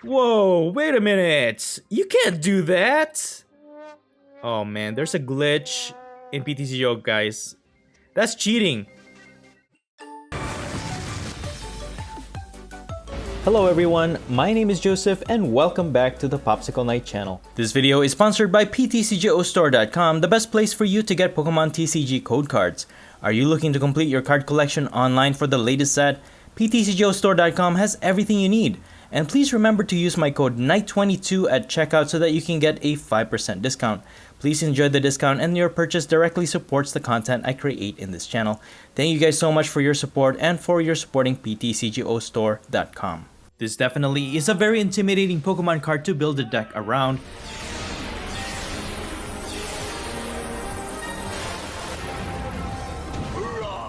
Whoa, wait a minute! You can't do that! Oh man, there's a glitch in PTCGO, guys. That's cheating! Hello everyone, my name is Joseph and welcome back to the Popsicleknight channel. This video is sponsored by PTCGO the best place for you to get Pokemon TCG code cards. Are you looking to complete your card collection online for the latest set? PTCGO has everything you need. And please remember to use my code NIGHT22 at checkout so that you can get a 5% discount. Please enjoy the discount and your purchase directly supports the content I create in this channel. Thank you guys so much for your support and for your supporting PTCGO. This definitely is a very intimidating Pokemon card to build a deck around.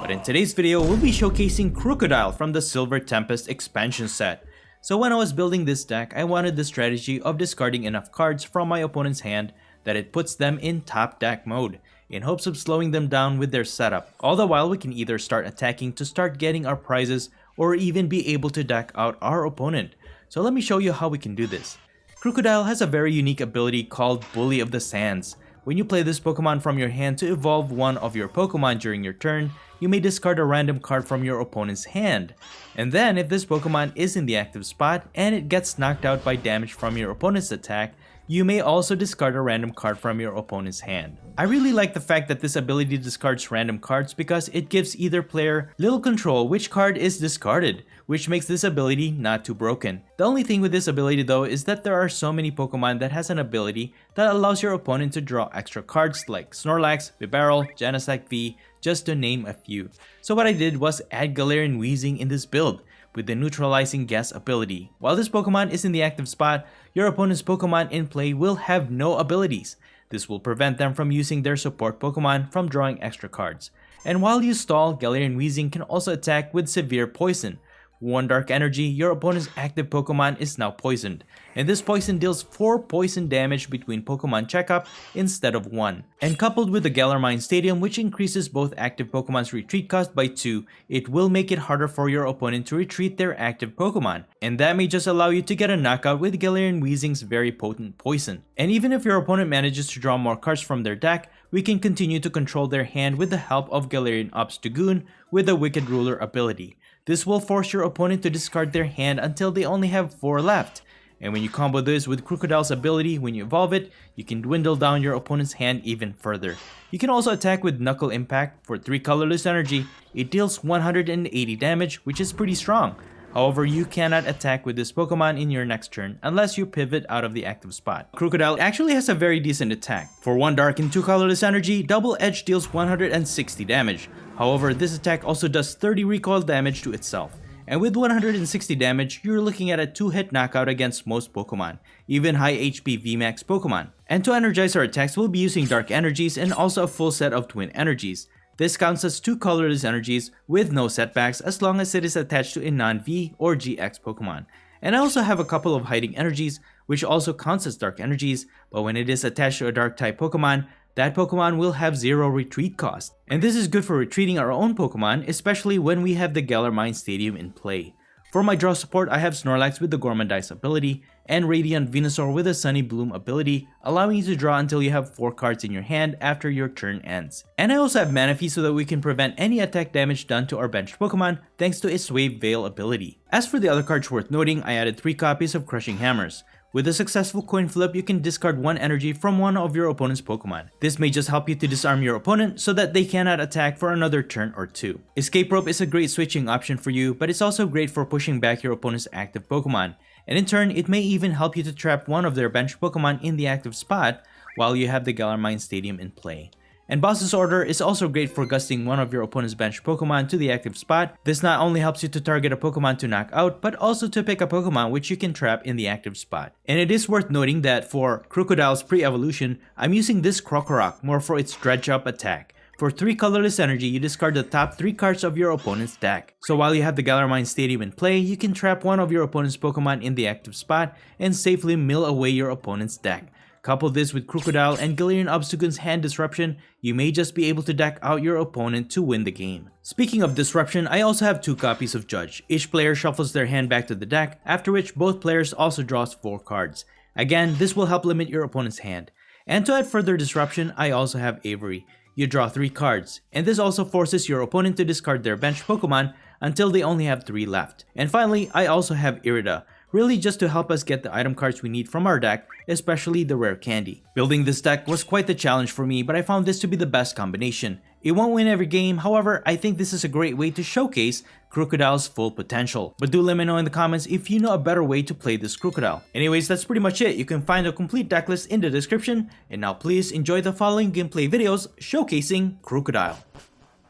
But in today's video, we'll be showcasing Krookodile from the Silver Tempest expansion set. So when I was building this deck, I wanted the strategy of discarding enough cards from my opponent's hand that it puts them in top deck mode, in hopes of slowing them down with their setup. All the while we can either start attacking to start getting our prizes, or even be able to deck out our opponent. So let me show you how we can do this. Krookodile has a very unique ability called Bully of the Sands. When you play this Pokemon from your hand to evolve one of your Pokemon during your turn, you may discard a random card from your opponent's hand. And then if this Pokemon is in the active spot and it gets knocked out by damage from your opponent's attack, you may also discard a random card from your opponent's hand. I really like the fact that this ability discards random cards because it gives either player little control which card is discarded, which makes this ability not too broken. The only thing with this ability though is that there are so many Pokemon that has an ability that allows your opponent to draw extra cards like Snorlax, Bibarel, Genesect V, just to name a few. So what I did was add Galarian Weezing in this build with the neutralizing guess ability. While this Pokemon is in the active spot, your opponent's Pokemon in play will have no abilities. This will prevent them from using their support Pokemon from drawing extra cards. And while you stall, Galarian Weezing can also attack with severe poison. One dark energy, your opponent's active Pokemon is now poisoned, and this poison deals 4 poison damage between Pokemon checkup instead of 1. And coupled with the Galarian Stadium, which increases both active Pokemon's retreat cost by 2, it will make it harder for your opponent to retreat their active Pokemon, and that may just allow you to get a knockout with Galarian Weezing's very potent poison. And even if your opponent manages to draw more cards from their deck, we can continue to control their hand with the help of Galarian Obstagoon with the Wicked Ruler ability. This will force your opponent to discard their hand until they only have 4 left. And when you combo this with Krookodile's ability, when you evolve it, you can dwindle down your opponent's hand even further. You can also attack with Knuckle Impact for 3 colorless energy. It deals 180 damage, which is pretty strong. However, you cannot attack with this Pokemon in your next turn unless you pivot out of the active spot. Krookodile actually has a very decent attack. For 1 dark and 2 colorless energy, Double Edge deals 160 damage. However, this attack also does 30 recoil damage to itself. And with 160 damage, you're looking at a 2-hit knockout against most Pokemon, even high HP VMAX Pokemon. And to energize our attacks, we'll be using Dark Energies and also a full set of Twin Energies. This counts as 2 colorless energies with no setbacks as long as it is attached to a non-V or GX Pokemon. And I also have a couple of Hiding Energies, which also counts as Dark Energies, but when it is attached to a Dark type Pokemon, that Pokemon will have 0 retreat cost. And this is good for retreating our own Pokemon, especially when we have the Galarian Stadium in play. For my draw support, I have Snorlax with the Gourmandize ability, and Radiant Venusaur with the Sunny Bloom ability, allowing you to draw until you have 4 cards in your hand after your turn ends. And I also have Manaphy so that we can prevent any attack damage done to our benched Pokemon thanks to its Wave Veil ability. As for the other cards worth noting, I added 3 copies of Crushing Hammers. With a successful coin flip, you can discard 1 energy from one of your opponent's Pokemon. This may just help you to disarm your opponent so that they cannot attack for another turn or 2. Escape Rope is a great switching option for you, but it's also great for pushing back your opponent's active Pokemon. And in turn, it may even help you to trap one of their bench Pokemon in the active spot while you have the Galarian Stadium in play. And Boss's Order is also great for gusting one of your opponent's bench Pokemon to the active spot. This not only helps you to target a Pokemon to knock out, but also to pick a Pokemon which you can trap in the active spot. And it is worth noting that for Krookodile's pre-evolution, I'm using this Krokorok more for its Dredge Up attack. For 3 colorless energy, you discard the top 3 cards of your opponent's deck. So while you have the Galarian Stadium in play, you can trap one of your opponent's Pokemon in the active spot and safely mill away your opponent's deck. Couple this with Krookodile and Galarian Obstagoon's hand disruption, you may just be able to deck out your opponent to win the game. Speaking of disruption, I also have 2 copies of Judge. Each player shuffles their hand back to the deck, after which both players also draws 4 cards. Again, this will help limit your opponent's hand. And to add further disruption, I also have Avery. You draw 3 cards, and this also forces your opponent to discard their bench Pokemon until they only have 3 left. And finally, I also have Irida, really just to help us get the item cards we need from our deck, especially the rare candy. Building this deck was quite the challenge for me, but I found this to be the best combination. It won't win every game, however, I think this is a great way to showcase Krookodile's full potential. But do let me know in the comments if you know a better way to play this Krookodile. Anyways, that's pretty much it. You can find a complete deck list in the description, and now please enjoy the following gameplay videos showcasing Krookodile.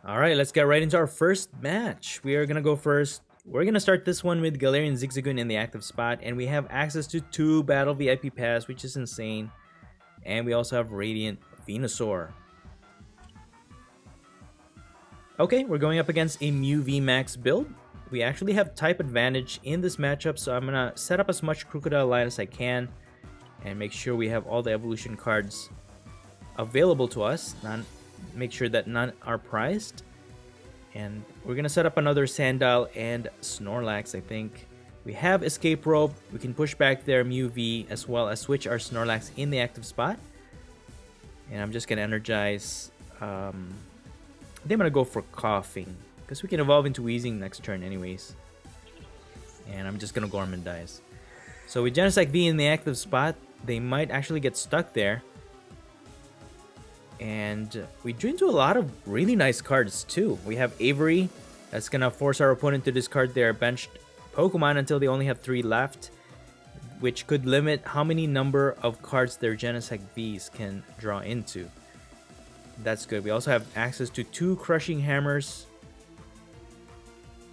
Alright, let's get right into our first match. We are gonna go first. We're gonna start this one with Galarian Zigzagoon in the active spot, and we have access to 2 Battle VIP Pass, which is insane. And we also have Radiant Venusaur. Okay, we're going up against a Mew VMAX build. We actually have type advantage in this matchup, so I'm gonna set up as much Krookodile line as I can and make sure we have all the evolution cards available to us. Make sure that none are prized. And we're gonna set up another Sandile and Snorlax, I think. We have Escape Rope. We can push back their Mew V as well as switch our Snorlax in the active spot. And I'm just gonna energize. I think I'm gonna go for Coughing because we can evolve into Weezing next turn, anyways. And I'm just gonna Gormandize. So with Genesect V in the active spot, they might actually get stuck there. And we drew into a lot of really nice cards too. We have Avery. That's gonna force our opponent to discard their benched Pokemon until they only have 3 left, which could limit how many number of cards their Genesect Vs can draw into. That's good. We also have access to 2 Crushing Hammers.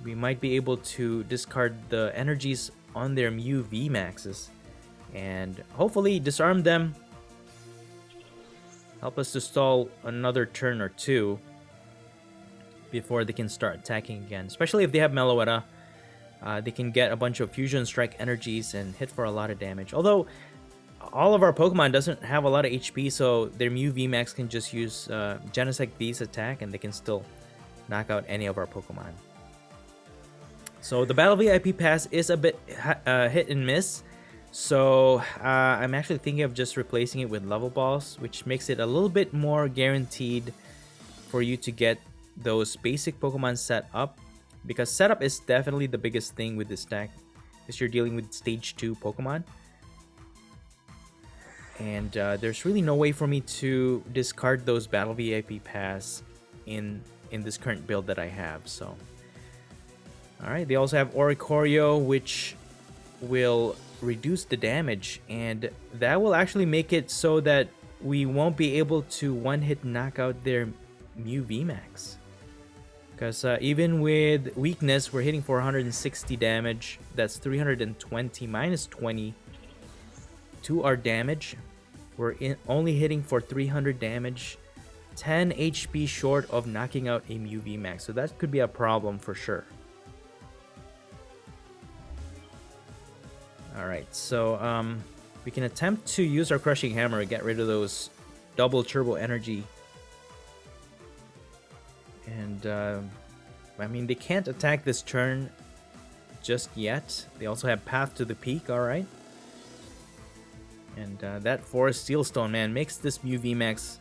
We might be able to discard the energies on their Mew VMAXs and hopefully disarm them. Help us to stall another turn or 2 before they can start attacking again. Especially if they have Meloetta, they can get a bunch of Fusion Strike energies and hit for a lot of damage. Although, all of our Pokemon doesn't have a lot of HP, so their Mew VMAX can just use Genesect V's attack and they can still knock out any of our Pokemon. So the Battle VIP Pass is a bit hit and miss. So I'm actually thinking of just replacing it with level balls, which makes it a little bit more guaranteed for you to get those basic Pokemon set up, because setup is definitely the biggest thing with this deck, because you're dealing with stage 2 Pokemon. And there's really no way for me to discard those Battle VIP Pass in this current build that I have. So, alright, they also have Oricorio, which will reduce the damage, and that will actually make it so that we won't be able to one-hit knock out their Mew VMAX. Because even with weakness, we're hitting for 160 damage. That's 320 minus 20 to our damage. We're only hitting for 300 damage, 10 HP short of knocking out a Mew VMAX. So that could be a problem for sure. Alright, so we can attempt to use our Crushing Hammer to get rid of those double turbo energy. And I mean, they can't attack this turn just yet. They also have Path to the Peak, alright. And that Forest Steelstone, man, makes this Mew VMAX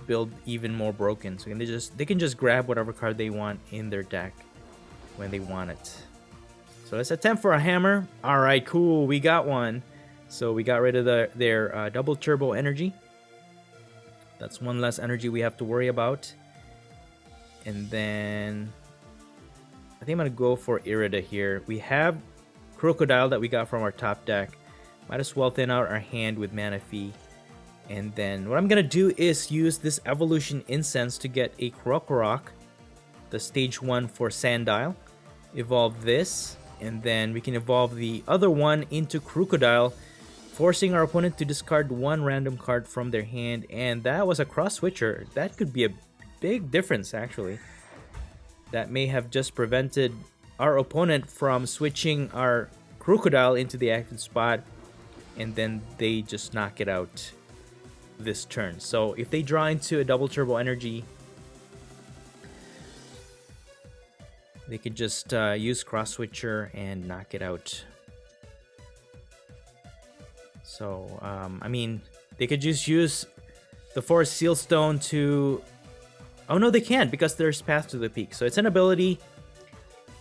build even more broken. So they can just grab whatever card they want in their deck when they want it. So let's attempt for a hammer. Alright, cool, we got one. So we got rid of their double turbo energy. That's one less energy we have to worry about. And then I think I'm going to go for Irida here. We have Krookodile that we got from our top deck. Might as well thin out our hand with Manaphy. And then what I'm going to do is use this Evolution Incense to get a Krokorok, the stage 1 for Sandile. Evolve this, and then we can evolve the other one into Krookodile, forcing our opponent to discard one random card from their hand. And that was a cross switcher. That could be a big difference, actually. That may have just prevented our opponent from switching our Krookodile into the active spot, and then they just knock it out this turn. So if they draw into a double turbo energy, they could just use Cross Switcher and knock it out. So, I mean, they could just use the Forest Seal Stone to... Oh no, they can't because there's Path to the Peak. So it's an ability.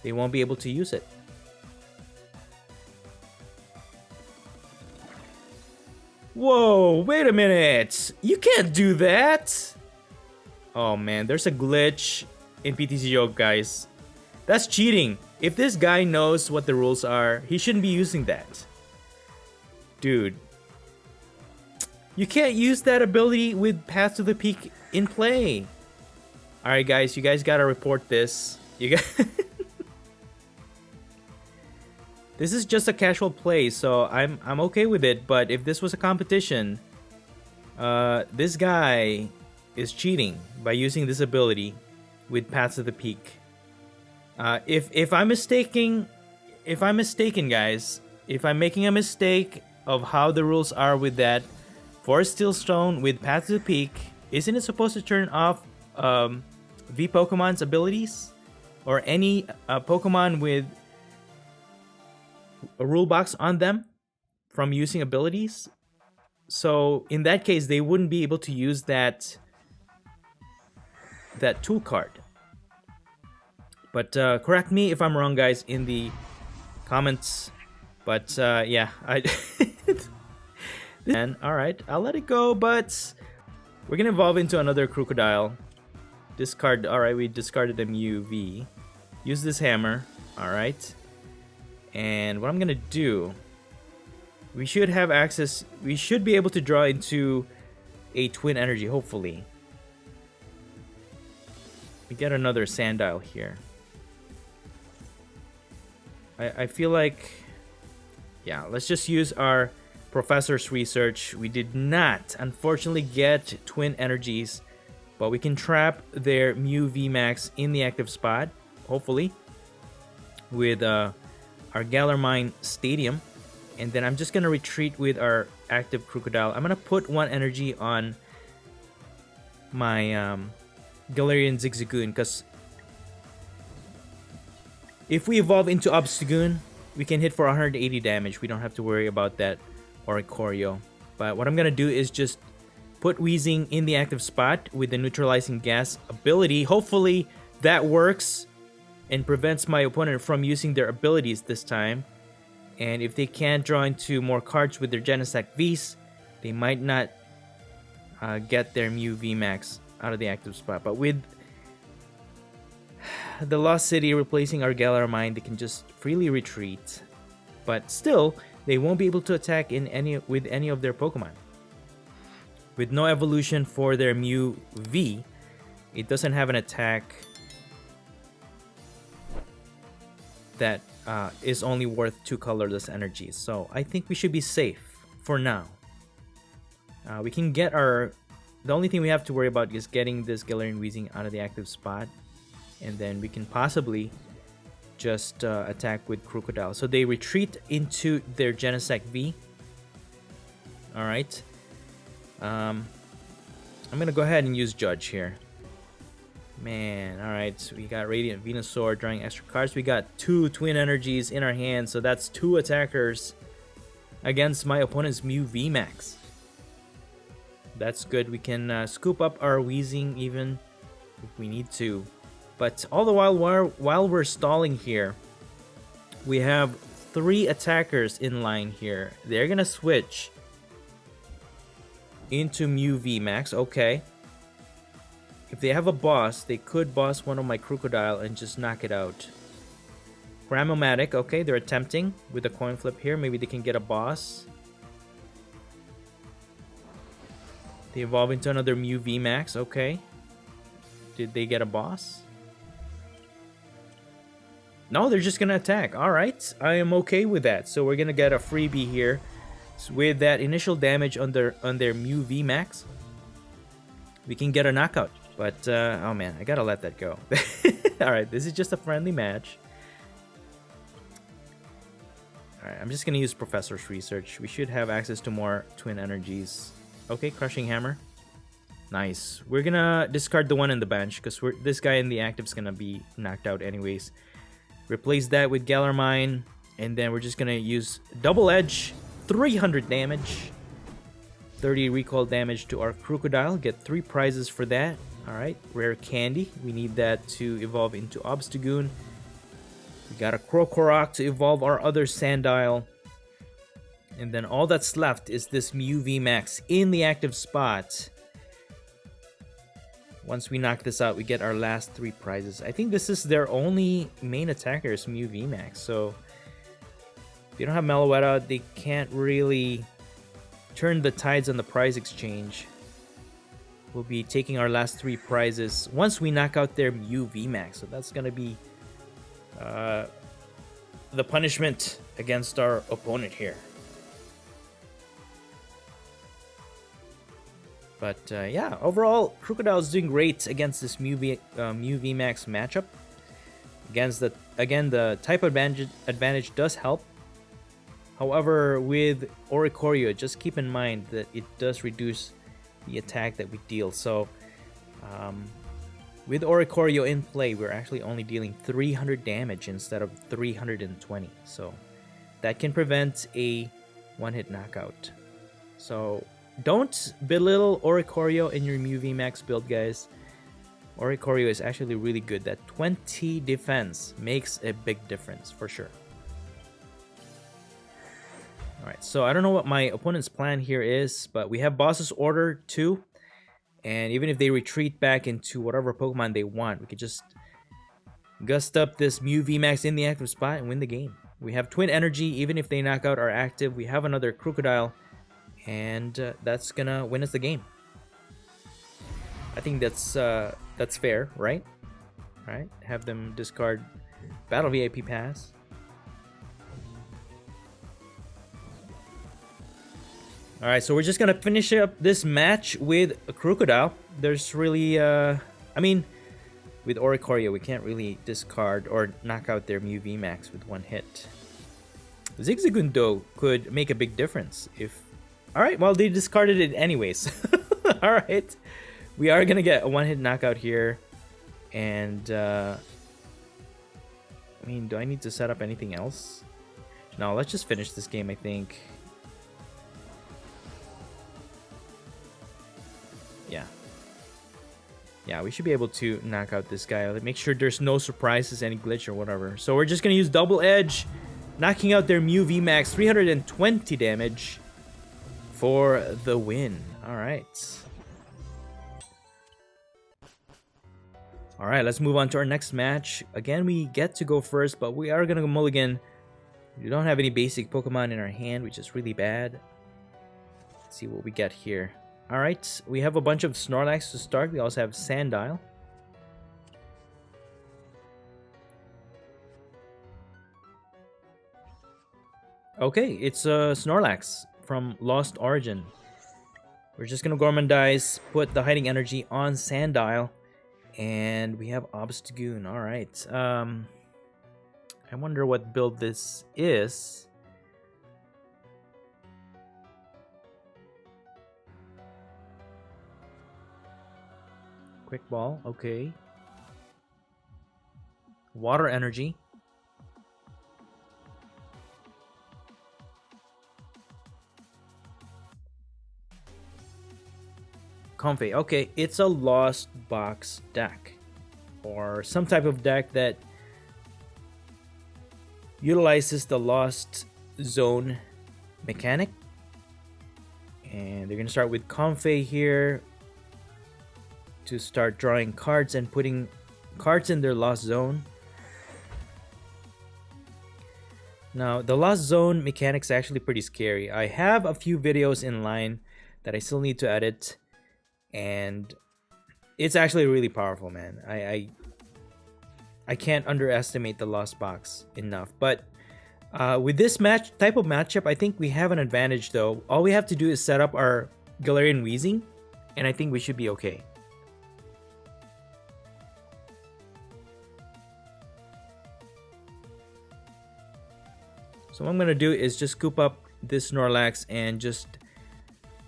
They won't be able to use it. Whoa, wait a minute. You can't do that. Oh man, there's a glitch in PTCGO, guys. That's cheating. If this guy knows what the rules are, he shouldn't be using that. Dude. You can't use that ability with Path to the Peak in play. Alright guys, you guys gotta report this. You got This is just a casual play, so I'm okay with it, but if this was a competition, this guy is cheating by using this ability with Path to the Peak. If I'm mistaken, guys, if I'm making a mistake of how the rules are with that Forest Steel Stone with Path to the Peak, isn't it supposed to turn off V Pokemon's abilities or any Pokemon with a rule box on them from using abilities? So in that case, they wouldn't be able to use that tool card. But correct me if I'm wrong, guys, in the comments. But yeah, and all right, I'll let it go. But we're gonna evolve into another Krookodile. Discard. All right, we discarded a Mew V. Use this hammer. All right. And what I'm gonna do, we should have access. We should be able to draw into a Twin Energy, hopefully. We get another Sandile here. I feel like, yeah, let's just use our Professor's Research. We did not, unfortunately, get Twin Energies, but we can trap their Mew VMAX in the active spot, hopefully, with our Galarian Stadium. And then I'm just going to retreat with our active Krookodile. I'm going to put 1 energy on my Galarian Zigzagoon, because if we evolve into Obstagoon, we can hit for 180 damage. We don't have to worry about that Oricorio. But what I'm going to do is just put Weezing in the active spot with the Neutralizing Gas ability. Hopefully that works and prevents my opponent from using their abilities this time. And if they can't draw into more cards with their Genesect Vs, they might not get their Mew VMAX out of the active spot. But with the Lost City replacing our Galarian, they can just freely retreat. But still, they won't be able to attack with any of their Pokemon. With no evolution for their Mew V, it doesn't have an attack that is only worth 2 colorless energies. So I think we should be safe for now. We can get our... The only thing we have to worry about is getting this Galarian Weezing out of the active spot. And then we can possibly just attack with Krookodile. So they retreat into their Genesect V. Alright. I'm going to go ahead and use Judge here. Man, alright. So we got Radiant Venusaur drawing extra cards. We got 2 Twin Energies in our hand. So that's 2 attackers against my opponent's Mew VMAX. That's good. We can scoop up our Weezing even if we need to. But all the while we're stalling here, we have 3 attackers in line here. They're gonna switch into Mew VMAX. Okay. If they have a boss, they could boss one of my Krookodile and just knock it out. Gramomatic. Okay, they're attempting with a coin flip here. Maybe they can get a boss. They evolve into another Mew VMAX. Okay. Did they get a boss? No, they're just gonna attack. Alright, I am okay with that. So we're gonna get a freebie here with that initial damage on their Mew VMAX. We can get a knockout. But, oh man, I gotta let that go. Alright, this is just a friendly match. Alright, I'm just gonna use Professor's Research. We should have access to more Twin Energies. Okay, Crushing Hammer. Nice. We're gonna discard the one in the bench because this guy in the active's gonna be knocked out anyways. Replace that with Galarmine, and then we're just gonna use Double Edge, 300 damage, 30 recall damage to our Krookodile. Get 3 prizes for that. Alright, Rare Candy. We need that to evolve into Obstagoon. We got a Krokorok to evolve our other Sandile. And then all that's left is this Mew VMAX in the active spot. Once we knock this out, we get our last 3 prizes. I think this is their only main attacker is Mew VMAX. So if you don't have Meloetta, they can't really turn the tides on the prize exchange. We'll be taking our last 3 prizes once we knock out their Mew VMAX. So that's going to be the punishment against our opponent here. But yeah, overall, Krookodile is doing great against this Mew VMAX matchup. Again, the type advantage does help. However, with Oricorio, just keep in mind that it does reduce the attack that we deal. So, with Oricorio in play, we're actually only dealing 300 damage instead of 320. So, that can prevent a one-hit knockout. So, don't belittle Oricorio in your Mew VMAX build, guys. Oricorio is actually really good. That 20 defense makes a big difference, for sure. Alright, so I don't know what my opponent's plan here is, but we have Boss's Order 2. And even if they retreat back into whatever Pokemon they want, we could just gust up this Mew VMAX in the active spot and win the game. We have Twin Energy. Even if they knock out our active, we have another Krookodile. And that's gonna win us the game. I think that's fair, right? Right? Have them discard Battle VIP Pass. All right, so we're just gonna finish up this match with a Krookodile. There's really, I mean, with Oricorio, we can't really discard or knock out their Mew VMAX with one hit. Zigzagoon, though, could make a big difference if. All right, well, they discarded it anyways. All right, we are gonna get a one-hit knockout here, and I mean, do I need to set up anything else? No, let's just finish this game, I think. Yeah, we should be able to knock out this guy. Make sure there's no surprises, any glitch or whatever. So we're just gonna use Double Edge, knocking out their Mew VMAX, 320 damage for the win. All right. All right, let's move on to our next match. Again, we get to go first, but we are gonna go mulligan. We don't have any basic Pokemon in our hand, which is really bad. Let's see what we get here. All right, we have a bunch of Snorlax to start. We also have Sandile. Okay, it's Snorlax from Lost Origin. We're just gonna Gormandize, put the Hiding Energy on Sandile, and we have Obstagoon. All right. I wonder what build this is. Quick Ball, okay. Water Energy. Comfey, okay, it's a Lost Box deck. Or some type of deck that utilizes the Lost Zone mechanic. And they're going to start with Comfey here to start drawing cards and putting cards in their Lost Zone. Now, the Lost Zone mechanic's actually pretty scary. I have a few videos in line that I still need to edit, and it's actually really powerful, man. I can't underestimate the Lost Box enough. But with this type of matchup, I think we have an advantage, though. All we have to do is set up our Galarian Weezing, and I think we should be okay. So what I'm going to do is just scoop up this Snorlax and just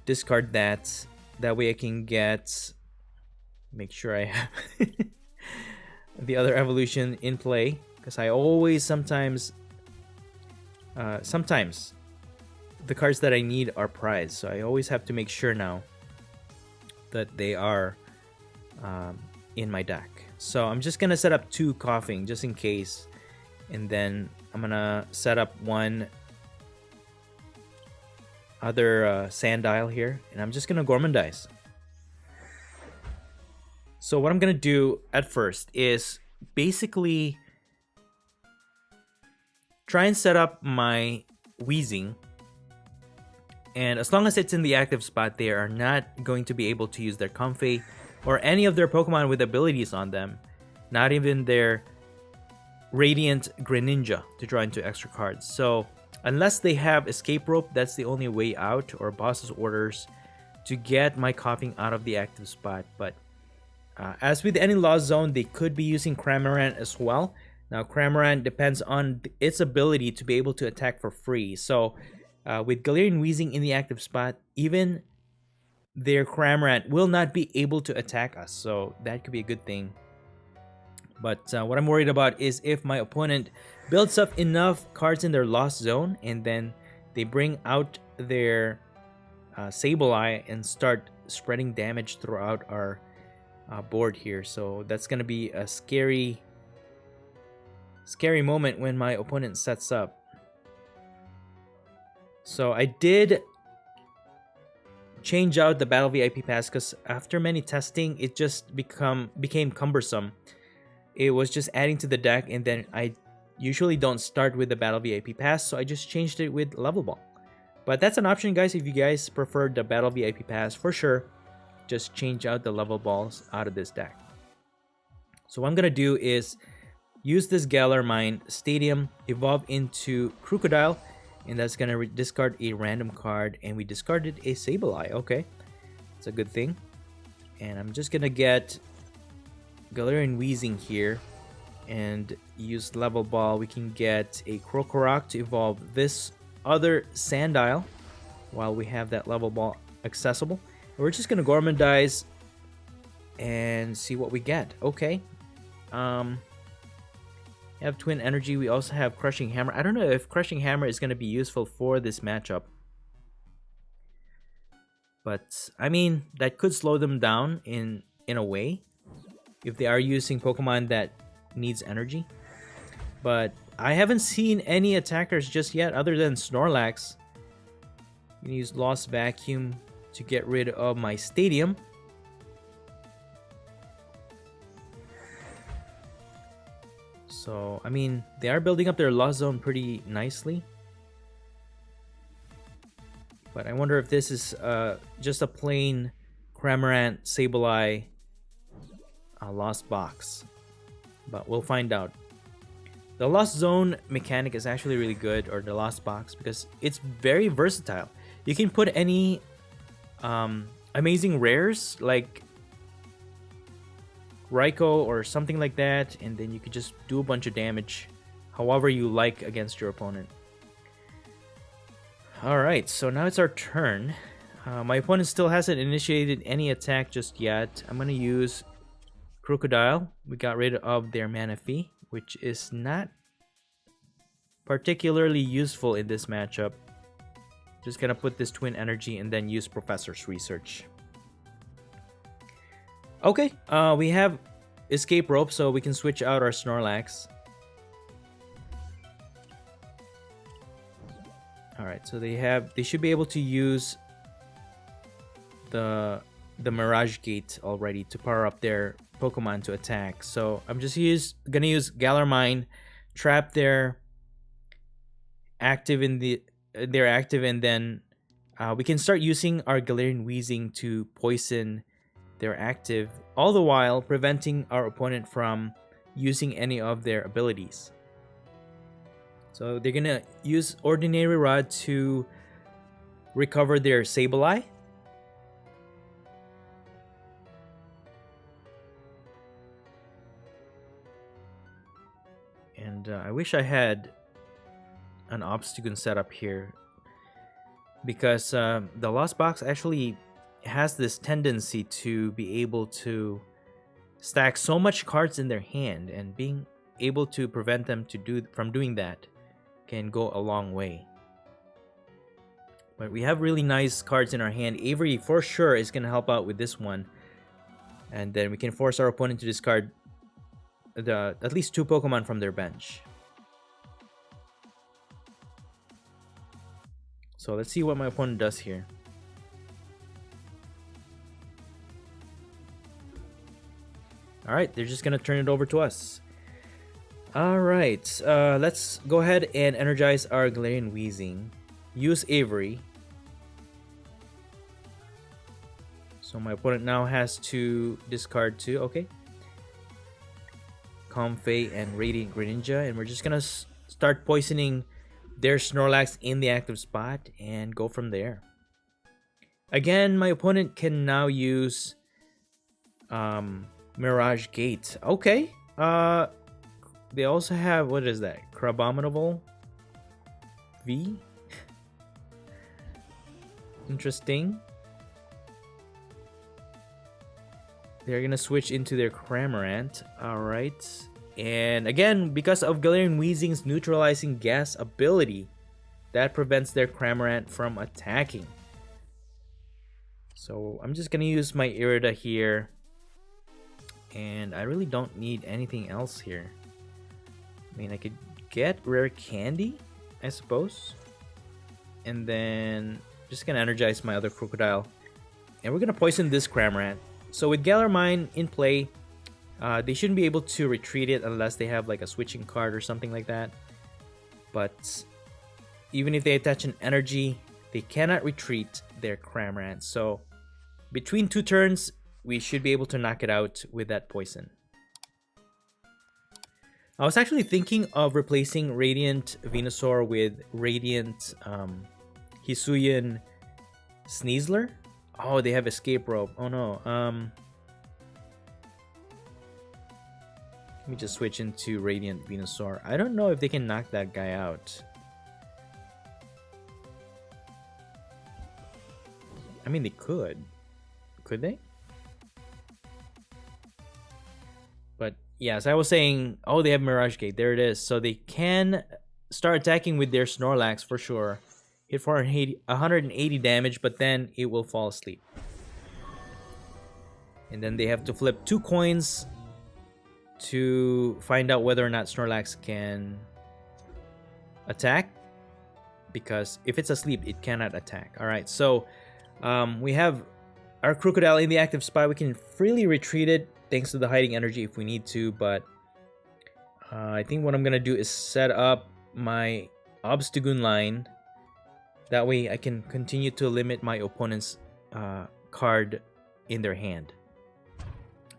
discard that. That way I can get, make sure I have the other evolution in play, because I always sometimes the cards that I need are prized, so I always have to make sure now that they are in my deck. So I'm just gonna set up 2 coughing just in case, and then I'm gonna set up 1 other Sandile here, and I'm just gonna Gormandize. So what I'm gonna do at first is basically try and set up my Weezing, and as long as it's in the active spot, they are not going to be able to use their Comfey or any of their Pokemon with abilities on them, not even their Radiant Greninja to draw into extra cards. So unless they have Escape Rope, that's the only way out, or Boss's Orders, to get my coughing out of the active spot. But as with any Lost Zone, they could be using Cramorant as well. Now Cramorant depends on its ability to be able to attack for free. So with Galarian Weezing in the active spot, even their Cramorant will not be able to attack us. So that could be a good thing. But what I'm worried about is if my opponent builds up enough cards in their Lost Zone and then they bring out their Sableye and start spreading damage throughout our board here. So that's going to be a scary moment when my opponent sets up. So I did change out the Battle VIP Pass because after many testing, it just became cumbersome. It was just adding to the deck, and then I usually don't start with the Battle VIP Pass, so I just changed it with Level Ball. But that's an option, guys. If you guys prefer the Battle VIP Pass, for sure, just change out the Level Balls out of this deck. So what I'm going to do is use this Galar Mine Stadium, evolve into Krookodile, and that's going to discard a random card, and we discarded a Sableye. Okay, it's a good thing. And I'm just going to get Galarian Weezing here and use Level Ball. We can get a Krokorok to evolve this other Sandile while we have that Level Ball accessible. And we're just going to Gormandize and see what we get. Okay. We have Twin Energy. We also have Crushing Hammer. I don't know if Crushing Hammer is going to be useful for this matchup. But, I mean, that could slow them down in a way if they are using Pokemon that needs energy. But I haven't seen any attackers just yet other than Snorlax. I'm going to use Lost Vacuum to get rid of my Stadium. So, I mean, they are building up their Lost Zone pretty nicely. But I wonder if this is just a plain Cramorant, Sableye, Lost Box. But we'll find out. The Lost Zone mechanic is actually really good, or the Lost Box, because it's very versatile. You can put any amazing rares, like Raikou or something like that, and then you could just do a bunch of damage however you like against your opponent. Alright, so now it's our turn. My opponent still hasn't initiated any attack just yet. I'm going to use Krookodile. We got rid of their Manaphy, which is not particularly useful in this matchup. Just going to put this Twin Energy and then use Professor's Research. Okay, we have Escape Rope, so we can switch out our Snorlax. Alright, so they should be able to use the Mirage Gate already to power up their Pokemon to attack. So I'm just gonna use Galar Mine, trap their active and then we can start using our Galarian Weezing to poison their active, all the while preventing our opponent from using any of their abilities. So they're gonna use Ordinary Rod to recover their Sableye. And I wish I had an Obstagoon set up here. because the Lost Box actually has this tendency to be able to stack so much cards in their hand, and being able to prevent them from doing that can go a long way. But we have really nice cards in our hand. Avery for sure is going to help out with this one, and then we can force our opponent to discard at least 2 Pokemon from their bench. So let's see what my opponent does here. Alright, they're just gonna turn it over to us. Alright, let's go ahead and energize our Galarian Weezing. Use Avery. So my opponent now has to discard 2, okay. Comfey and Radiant Greninja, and we're just gonna start poisoning their Snorlax in the active spot and go from there. Again, my opponent can now use Mirage Gate. Okay. They also have, what is that? Crabominable V? Interesting. They're gonna switch into their Cramorant. Alright. And again, because of Galarian Weezing's neutralizing gas ability, that prevents their Cramorant from attacking. So I'm just gonna use my Irida here. And I really don't need anything else here. I mean, I could get Rare Candy, I suppose. And then just gonna energize my other Krookodile. And we're gonna poison this Cramorant. So with Galar Mine in play, they shouldn't be able to retreat it unless they have like a switching card or something like that. But even if they attach an energy, they cannot retreat their Cramorant. So between 2 turns, we should be able to knock it out with that poison. I was actually thinking of replacing Radiant Venusaur with Radiant Hisuian Sneasler. Oh, they have Escape Rope. Oh no. Let me just switch into Radiant Venusaur. I don't know if they can knock that guy out. I mean, they could. Could they? But yeah, as I was saying, oh, they have Mirage Gate. There it is. So they can start attacking with their Snorlax for sure. Hit for 180 damage, but then it will fall asleep. And then they have to flip 2 coins to find out whether or not Snorlax can attack. Because if it's asleep, it cannot attack. Alright, so we have our Krookodile in the active spot. We can freely retreat it thanks to the hiding energy if we need to. But I think what I'm going to do is set up my Obstagoon line. That way I can continue to limit my opponent's card in their hand.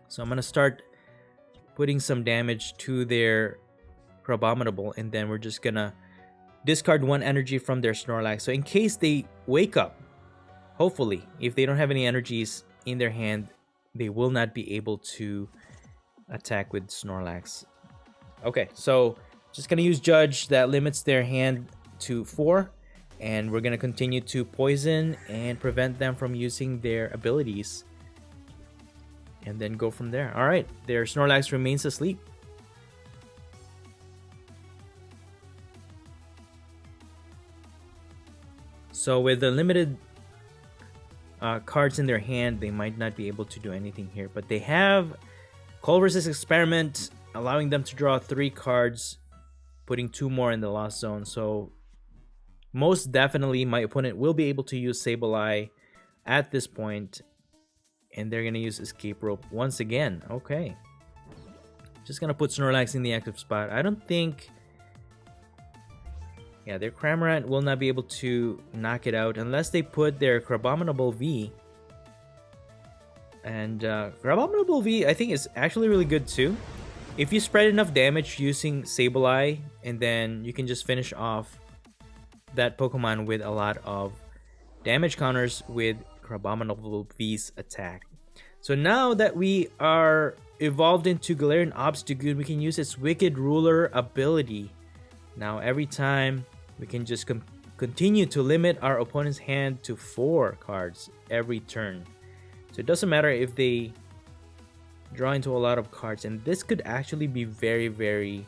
So I'm going to start putting some damage to their Crabominable, and then we're just going to discard 1 energy from their Snorlax. So in case they wake up, hopefully, if they don't have any energies in their hand, they will not be able to attack with Snorlax. Okay, so just going to use Judge. That limits their hand to 4. And we're going to continue to poison and prevent them from using their abilities. And then go from there. Alright, their Snorlax remains asleep. So with the limited cards in their hand, they might not be able to do anything here. But they have Culver's Experiment, allowing them to draw 3 cards, putting 2 more in the Lost Zone. So most definitely, my opponent will be able to use Sableye at this point. And they're going to use Escape Rope once again. Okay. Just going to put Snorlax in the active spot. I don't think... Yeah, their Cramorant will not be able to knock it out unless they put their Crabominable V. And Crabominable V, I think, is actually really good too. If you spread enough damage using Sableye, and then you can just finish off that Pokemon with a lot of damage counters with Crabominable V's attack. So now that we are evolved into Galarian Obstagoon, we can use its Wicked Ruler ability. Now every time we can just continue to limit our opponent's hand to 4 cards every turn. So it doesn't matter if they draw into a lot of cards, and this could actually be very, very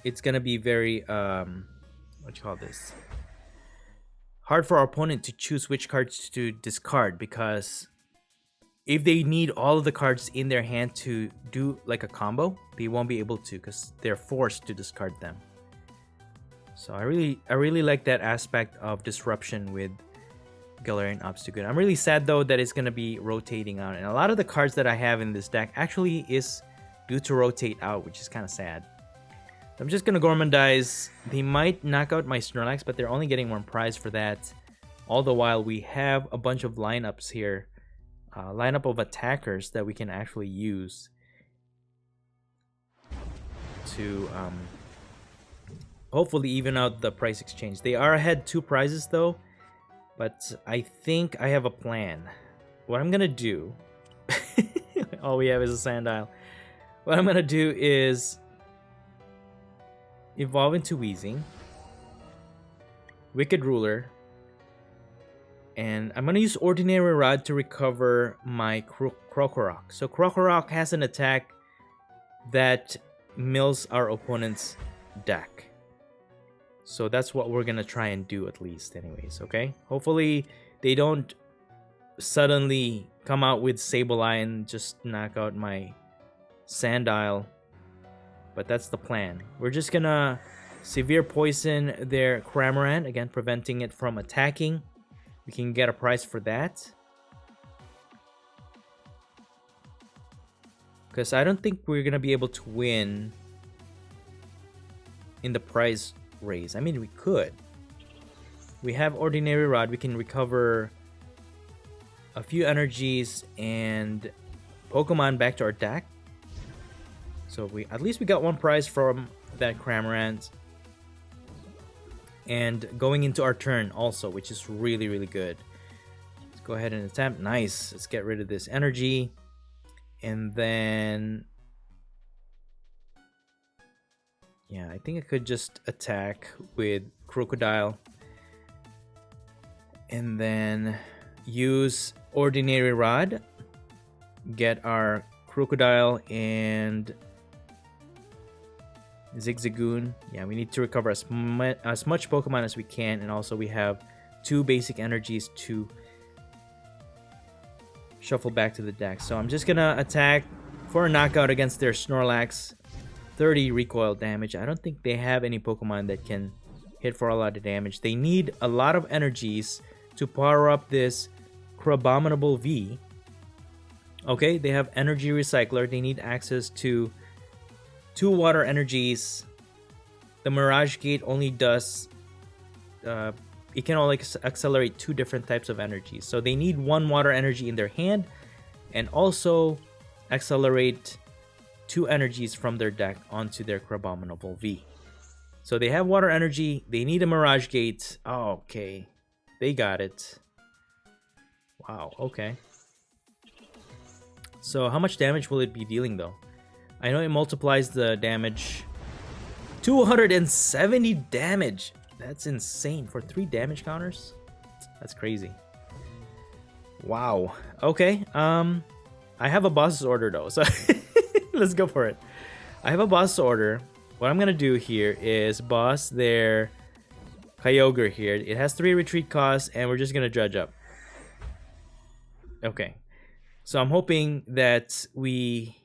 it's gonna be very what you call this, hard for our opponent to choose which cards to discard, because if they need all of the cards in their hand to do like a combo, they won't be able to because they're forced to discard them. So I really like that aspect of disruption with Galarian Obstagoon. I'm really sad though that it's gonna be rotating out, and a lot of the cards that I have in this deck actually is due to rotate out, which is kind of sad. I'm just gonna Gormandize. They might knock out my Snorlax, but they're only getting 1 prize for that. All the while we have a bunch of lineups here, lineup of attackers that we can actually use to hopefully even out the price exchange. They are ahead 2 prizes though, but I think I have a plan. What I'm gonna do, all we have is a Sandile. What I'm gonna do is evolve into Weezing, Wicked Ruler, and I'm gonna use Ordinary Rod to recover my Krokorok. So Krokorok has an attack that mills our opponent's deck. So that's what we're gonna try and do, at least anyways, okay? Hopefully they don't suddenly come out with Sableye and just knock out my Sandile. But that's the plan. We're just gonna severe poison their Cramorant, again preventing it from attacking. We can get a prize for that, because I don't think we're gonna be able to win in the prize raise. I mean, we could. We have Ordinary Rod. We can recover a few energies and Pokemon back to our deck. So at least we got 1 prize from that Cramorant. And going into our turn also, which is really, really good. Let's go ahead and attempt. Nice. Let's get rid of this energy. And then, yeah, I think I could just attack with Krookodile. And then use Ordinary Rod. Get our Krookodile and Zigzagoon. Yeah, we need to recover as much Pokemon as we can, and also we have 2 basic energies to shuffle back to the deck. So I'm just gonna attack for a knockout against their Snorlax. 30 recoil damage. I don't think they have any Pokemon that can hit for a lot of damage. They need a lot of energies to power up this Crabominable V. Okay, they have Energy Recycler. They need access to 2 water energies. The Mirage Gate only does it can only accelerate 2 different types of energies. So they need 1 water energy in their hand and also accelerate 2 energies from their deck onto their Crabominable V. So they have water energy. They need a Mirage Gate. Oh, okay. They got it. Wow, okay. So how much damage will it be dealing though? I know it multiplies the damage. 270 damage. That's insane for 3 damage counters. That's crazy. Wow. Okay. I have a boss's order though, so let's go for it. I have a boss's order. What I'm gonna do here is boss their Kyogre here. It has 3 retreat costs, and we're just gonna dredge up. Okay. So I'm hoping that we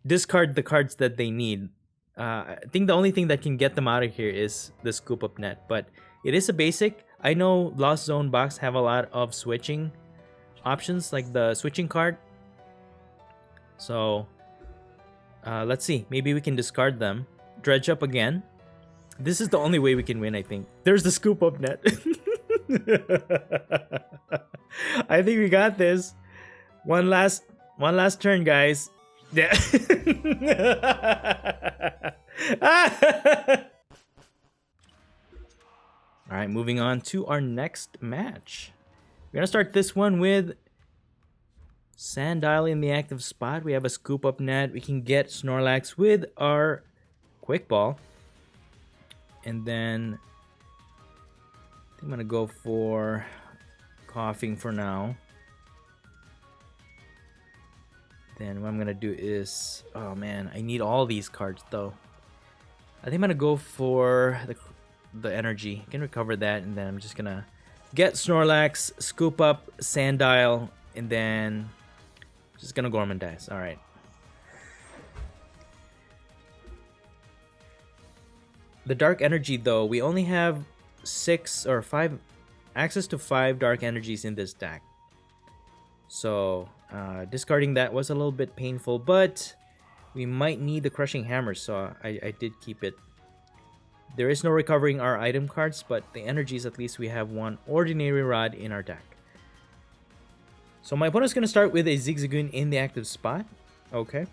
discard the cards that they need. I think the only thing that can get them out of here is the Scoop Up Net, but it is a basic. I know Lost Zone box have a lot of switching options, like the switching card. So let's see. Maybe we can discard them. Dredge up again. This is the only way we can win, I think. There's the Scoop Up Net. I think we got this. One last turn, guys. Yeah. Alright, moving on to our next match. We're gonna start this one with Sandile in the active spot. We have a Scoop Up Net. We can get Snorlax with our Quick Ball. And then I think I'm gonna go for Coughing for now. Then what I'm gonna do is, oh man, I need all these cards though. I think I'm gonna go for the energy. I can recover that, and then I'm just gonna get Snorlax, Scoop Up, Sandile, and then just gonna Gormandize. All right. The dark energy though, we only have 6 or 5 access to 5 dark energies in this deck. So discarding that was a little bit painful, but we might need the Crushing Hammer, so I did keep it. There is no recovering our item cards, but the energies, at least we have one Ordinary Rod in our deck. So my opponent's going to start with a Zigzagoon in the active spot. Okay.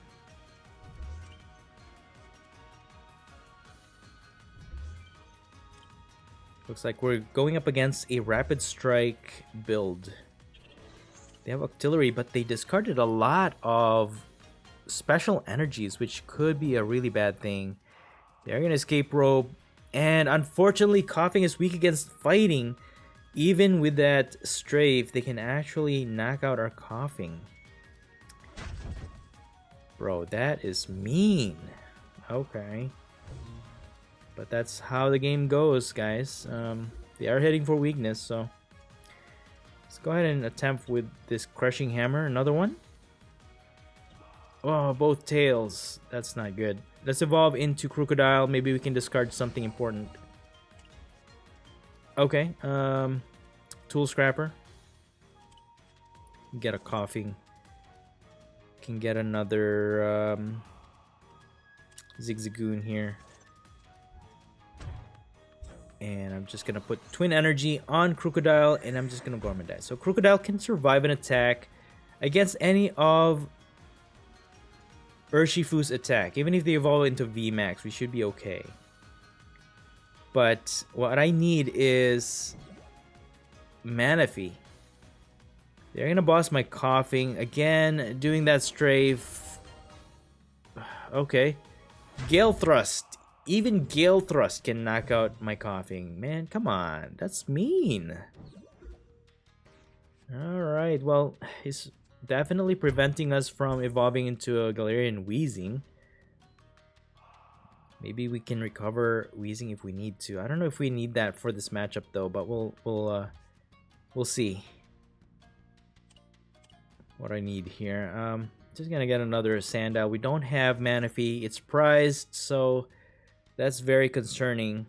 Looks like we're going up against a Rapid Strike build. They have Octillery, but they discarded a lot of special energies, which could be a really bad thing. They're going to Escape Rope, and unfortunately Coughing is weak against fighting. Even with that Strafe, they can actually knock out our Coughing. Bro, that is mean. Okay. But that's how the game goes, guys. They are heading for weakness, so let's go ahead and attempt with this Crushing Hammer. Another one. Oh, both tails. That's not good. Let's evolve into Krookodile. Maybe we can discard something important. Okay. Tool Scrapper. Get a Coughing. Can get another Zigzagoon here. And I'm just going to put Twin Energy on Krookodile, and I'm just going to Gormandize. So Krookodile can survive an attack against any of Urshifu's attack. Even if they evolve into VMAX, we should be okay. But what I need is Manaphy. They're going to boss my Coughing. Again, doing that Strafe. Okay. Gale Thrust. Even Gale Thrust can knock out my Coughing. Man, come on. That's mean. Alright, well, he's definitely preventing us from evolving into a Galarian Weezing. Maybe we can recover Weezing if we need to. I don't know if we need that for this matchup though, but we'll see what I need here. Just gonna get another Sandile. We don't have Manaphy. It's prized, so that's very concerning.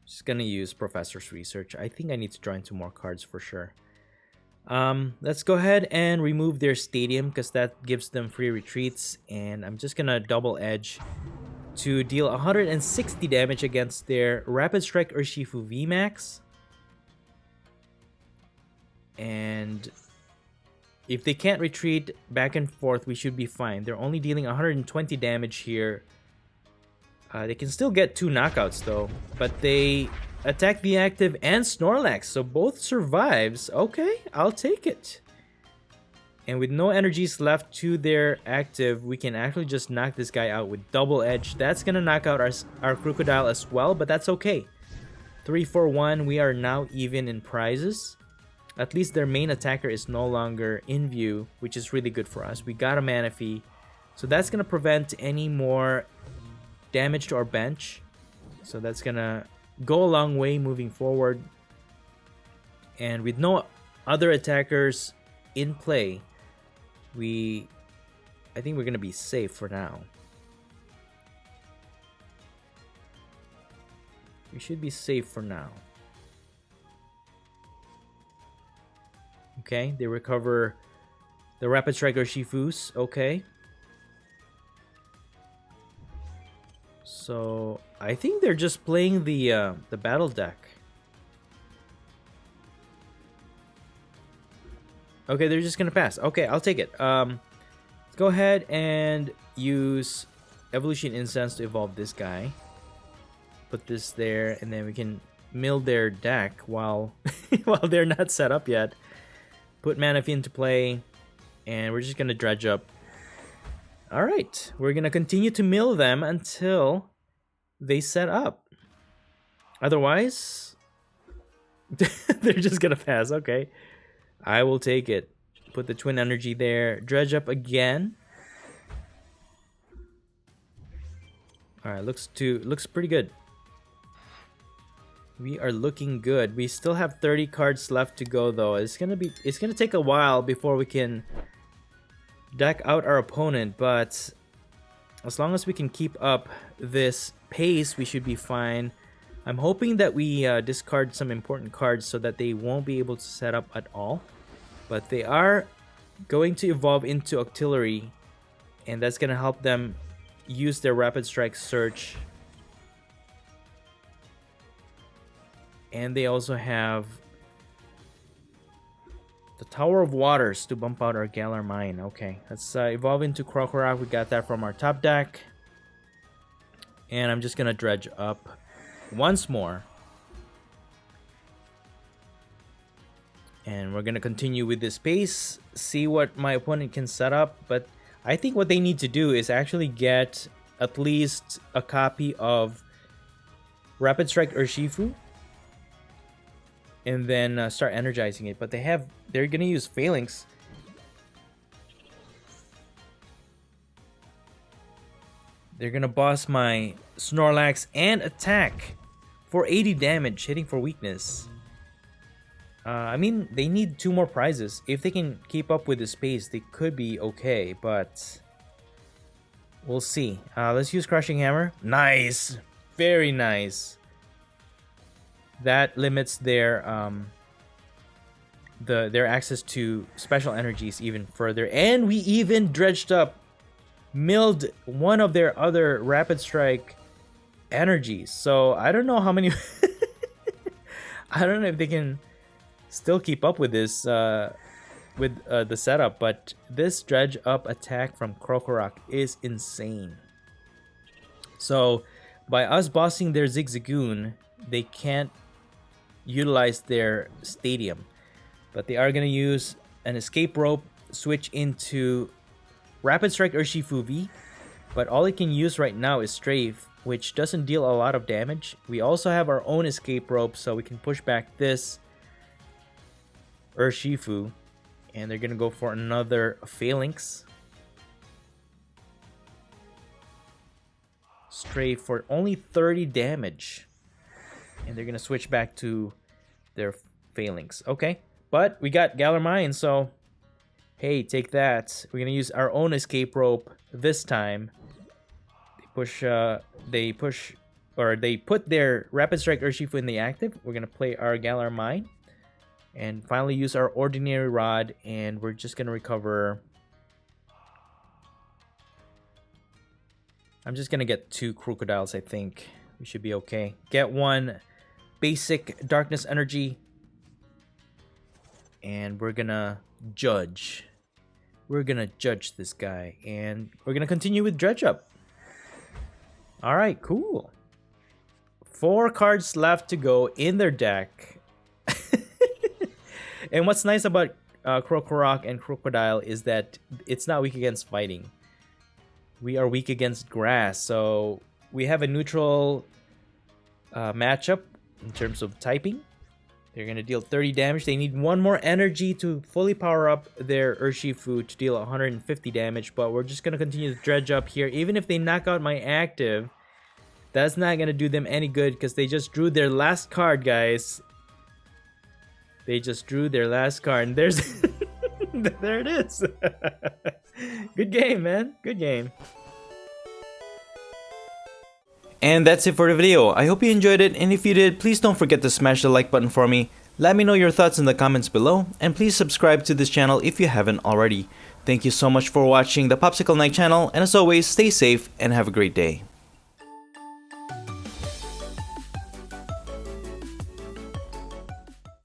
Just gonna use Professor's Research. I think I need to draw into more cards for sure. Let's go ahead and remove their Stadium because that gives them free retreats. And I'm just gonna Double Edge to deal 160 damage against their Rapid Strike Urshifu VMAX. And if they can't retreat back and forth, we should be fine. They're only dealing 120 damage here. They can still get 2 knockouts though, but they attack the active and Snorlax, so both survives. Okay, I'll take it. And with no energies left to their active, we can actually just knock this guy out with Double Edge. That's gonna knock out our Krookodile as well, but that's okay. 3-4-1, we are now even in prizes. At least their main attacker is no longer in view, which is really good for us. We got a Manaphy, so that's gonna prevent any more damage to our bench. So that's gonna go a long way moving forward. And with no other attackers in play, I think we're gonna be safe for now. We should be safe for now. Okay, they recover the Rapid Strike Urshifus. Okay. So I think they're just playing the battle deck. Okay, they're just gonna pass. Okay, I'll take it. Let's go ahead and use Evolution Incense to evolve this guy. Put this there, and then we can mill their deck while while they're not set up yet. put Manaphy into play, and we're just gonna dredge up. Alright, we're gonna continue to mill them until they set up. Otherwise, they're just gonna pass. Okay, I will take it. Put the twin energy there. Dredge up again. Alright, looks pretty good. We are looking good. We still have 30 cards left to go though. It's gonna take a while before we can deck out our opponent, but as long as we can keep up this pace, we should be fine. I'm hoping that we discard some important cards so that they won't be able to set up at all. But they are going to evolve into Octillery, and that's gonna help them use their Rapid Strike Search. And they also have the Tower of Waters to bump out our Galar Mine. Okay, let's evolve into Krokorok. We got that from our top deck. And I'm just gonna dredge up once more. And we're gonna continue with this pace, see what my opponent can set up. But I think what they need to do is actually get at least a copy of Rapid Strike Urshifu, and then start energizing it. But they're gonna use Phalanx. They're gonna boss my Snorlax and attack for 80 damage, hitting for weakness. I mean, they need 2 more prizes. If they can keep up with the pace, they could be okay, but we'll see. Let's use Crushing Hammer. Nice! Very nice. That limits their access to special energies even further. And we even dredged up, milled one of their other Rapid Strike energies. So I don't know how many... I don't know if they can still keep up with this with the setup, but this dredge up attack from Krokorok is insane. So by us bossing their Zigzagoon, they can't utilize their stadium, but they are going to use an escape rope, switch into Rapid Strike Urshifu V, but all it can use right now is Strafe, which doesn't deal a lot of damage. We also have our own escape rope, so we can push back this Urshifu, and they're going to go for another Phalanx. Strafe for only 30 damage. And they're going to switch back to their Phalanx. Okay, but we got Galar Mine, so hey, take that. We're going to use our own escape rope this time. They put their Rapid Strike Urshifu in the active. We're going to play our Galar Mine and finally use our Ordinary Rod, and we're just going to recover. I'm just going to get 2 Krookodiles, I think. We should be okay. Get 1 basic Darkness Energy, and we're going to judge. We're going to judge this guy, and we're going to continue with Dredge Up. Alright, cool. 4 cards left to go in their deck. And what's nice about Krokorok and Krookodile is that it's not weak against fighting. We are weak against grass, so we have a neutral matchup in terms of typing. They're going to deal 30 damage. They need 1 more energy to fully power up their Urshifu to deal 150 damage, but we're just going to continue to dredge up here. Even if they knock out my active, that's not going to do them any good because they just drew their last card, guys. They just drew their last card, and there's... there it is. Good game, man. Good game. And that's it for the video. I hope you enjoyed it, and if you did, please don't forget to smash the like button for me. Let me know your thoughts in the comments below, and please subscribe to this channel if you haven't already. Thank you so much for watching the Popsicleknight channel, and as always, stay safe and have a great day.